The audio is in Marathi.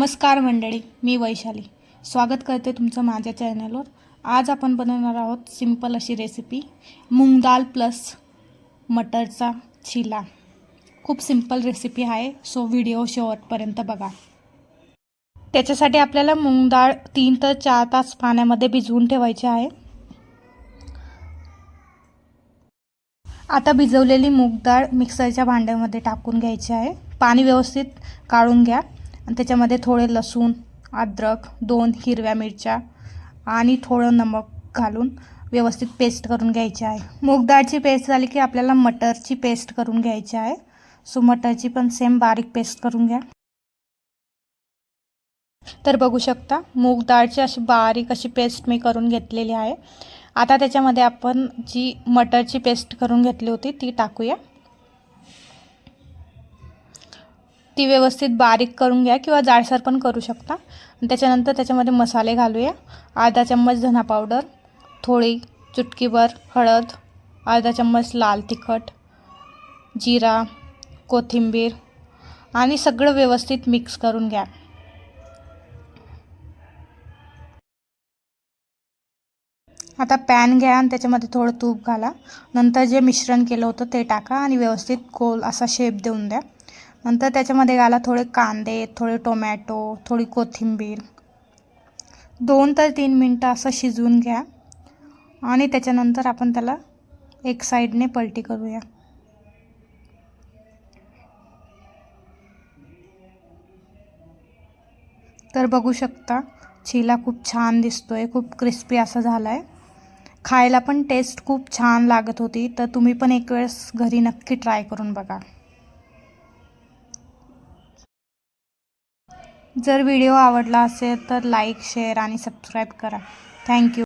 नमस्कार मंडळी, मी वैशाली स्वागत करते तुमचं माझ्या चॅनलवर। आज आपण बनवणार आहोत सिंपल अशी रेसिपी मूग डाळ प्लस मटरचा चिला। खूप सिंपल रेसिपी आहे, सो व्हिडिओ शेवटपर्यंत बघा। त्याच्यासाठी आपल्याला मूग डाळ 3 ते 4 तास पाण्यामध्ये भिजवून ठेवायची आहे। आता भिजवलेली मूग डाळ मिक्सरच्या भांड्यामध्ये टाकून घ्यायची आहे। पाणी व्यवस्थित काढून घ्या आणि त्याच्यामध्ये थोडे लसूण, अद्रक, 2 हिरव्या मिरच्या आणि थोडं नमक घालून व्यवस्थित पेस्ट करून घ्यायची आहे। मूग डाळची पेस्ट झाली की आपल्याला मटरची पेस्ट करून घ्यायची आहे। सो मटरची पण सेम बारीक पेस्ट करून घ्या। तर बघू शकता मूग डाळची अशी बारीक अशी पेस्ट मी करून घेतलेली आहे। आता त्याच्यामध्ये आपण जी मटरची पेस्ट करून घेतली होती ती टाकूया। ती व्यवस्थित बारीक करून घ्या किंवा जाडसर पण करू शकता। त्याच्यानंतर त्याच्यामध्ये मसाले घालूया। अर्धा चम्मच धना पावडर, थोडी चुटकीभर हळद, अर्धा चम्मच लाल तिखट, जिरा, कोथिंबीर आणि सगळं व्यवस्थित मिक्स करून घ्या। आता पॅन घ्या आणि त्याच्यामध्ये थोडं तूप घाला। नंतर जे मिश्रण केलं होतं ते टाका आणि व्यवस्थित गोल असा शेप देऊन द्या। नंतर त्याच्यामध्ये घाला थोडे कांदे, थोडे टोमॅटो, थोडी कोथिंबीर। 2 ते 3 मिनिटं असं शिजवून घ्या आणि त्याच्यानंतर आपण त्याला एक साईडने पलटी करूया। तर बघू शकता चिला खूप छान दिसतोय, खूप क्रिस्पी असा झालाय। खायला पण टेस्ट खूप छान लागत होती। तर तुम्ही पण एक वेळेस घरी नक्की ट्राय करून बघा। जर व्हिडिओ आवडला असेल तर लाईक, शेअर आणि सबस्क्राईब करा। थँक्यू।